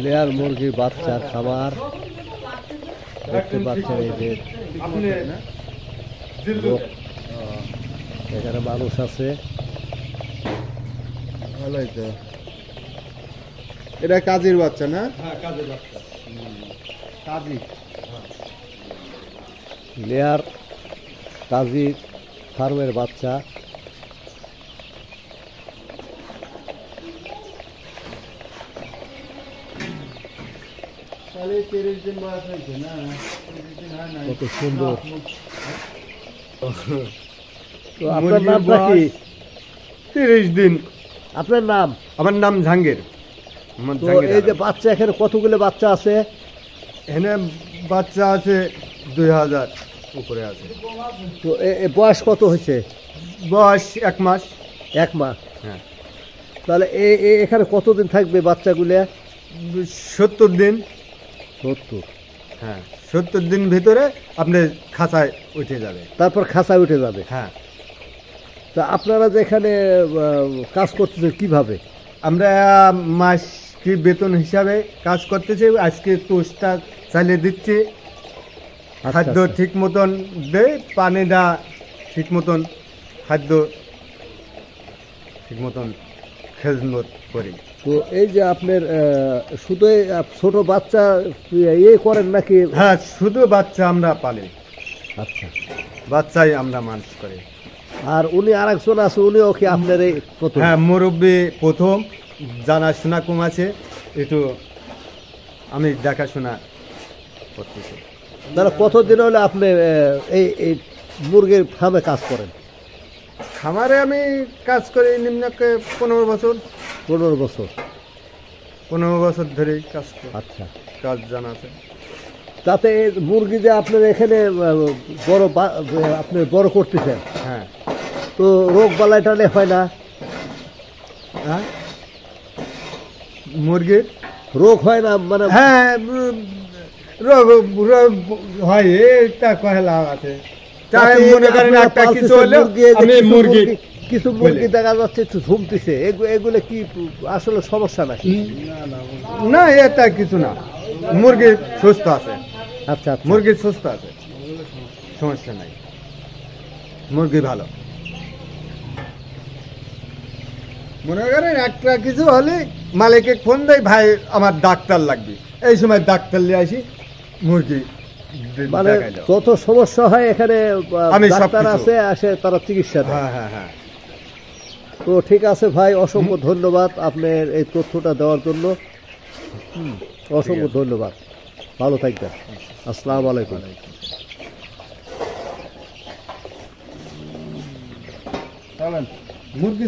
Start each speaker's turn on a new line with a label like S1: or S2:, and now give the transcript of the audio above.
S1: Layer মুরগির বাচ্চার খামার দেখতে পাচ্ছেন। এই যে লোক, এখানে মানুষ আছে।
S2: ভালোই তো। এটা কাজীর বাচ্চা না?
S3: হ্যাঁ, কাজের বাচ্চা।
S2: কাজী
S1: লেয়ার কাজী ফার্মের বাচ্চা।
S2: তাহলে 30 দিন বয়স হয়েছে না? 30 দিন হয় না।
S1: কত সুন্দর। তো আপনার নামটা কি?
S3: 30 দিন।
S1: আপনার নাম?
S3: আমার নাম জাহাঙ্গীর।
S1: তো এই যে বাচ্চা, এখানে কতগুলো বাচ্চা আছে?
S3: এখানে বাচ্চা আছে 2000 উপরে আছে।
S1: তো বয়স কত হয়েছে?
S3: বয়স 1 মাস।
S1: 1 মাস।
S3: হ্যাঁ।
S1: তাহলে এখানে কতদিন থাকবে বাচ্চাগুলো?
S3: 70 দিন।
S1: 70।
S3: হ্যাঁ, 70 দিন ভিতরে আপনি খাঁচায় উঠে যাবে।
S1: তারপর খাঁচায় উঠে যাবে।
S3: হ্যাঁ।
S1: তা আপনারা যে এখানে কাজ করতেছেন কিভাবে?
S3: আমরা মাস কি বেতন হিসাবে কাজ করতেছি। আজকে টোস্টটা চালিয়ে দিচ্ছি। খাদ্য ঠিক মতন দেয়, পানিটা ঠিক মতন, খাদ্য ঠিক মতন খেজমত করি।
S1: তো এই যে আপনার শুধু ছোট বাচ্চা করেন নাকি?
S3: হ্যাঁ, শুধু বাচ্চা আমরা পালি।
S1: আচ্ছা,
S3: বাচ্চাই আমরা মানুষ করি।
S1: আর উনি আরেকজন আছে, উনিও কি আপনার এই প্রথম?
S3: হ্যাঁ, মুরব্বী প্রথম, জানাশোনা কম আছে, একটু আমি দেখাশোনা করতেছি।
S1: তাহলে কতদিন হলে আপনি এই মুরগির ফার্মে কাজ করেন?
S3: খামারে আমি কাজ করি নিম্নকে 15 বছর।
S1: 15 বছর।
S3: 15 বছর ধরেই কাজ করি।
S1: আচ্ছা,
S3: কাজ জানা আছে।
S1: তাতে মুরগি যে আপনার এখানে আপনি বড় করতেছেন,
S3: হ্যাঁ।
S1: তো রোগ বালাই টালে হয় না?
S3: হ্যাঁ, মুরগির
S1: রোগ হয় না মানে?
S3: হ্যাঁ, রোগ হয়, এটা কয়লা আছে। মনে করেন একটা কিছু হলে আমি মুরগি,
S1: কিছু মুরগি দেখা যাচ্ছে একটু ঝুমতেছে, এগুলো কি আসলে সমস্যা নাকি?
S3: না, এটা কিছু না, মুরগি সুস্থ আছে।
S1: আচ্ছা,
S3: মুরগি সুস্থ আছে, সমস্যা নাই, মুরগি ভালো। মনে করেন একটা কিছু হলে মালিককে ফোন দেয়, ভাই আমার ডাক্তার লাগবে, এই সময় ডাক্তার নিয়ে আসি, মুরগি
S1: মানে যত সমস্যা হয় এখানে
S3: আমি
S1: ডাক্তার আছে, আসে তারা চিকিৎসা দেয়।
S3: হ্যাঁ, হ্যাঁ, হ্যাঁ।
S1: তো ঠিক আছে ভাই, অসংখ্য ধন্যবাদ আপনার এই তথ্যটা দেওয়ার জন্য। অসংখ্য ধন্যবাদ, ভালো থাকবেন। আসসালামু আলাইকুম।
S2: মুরগি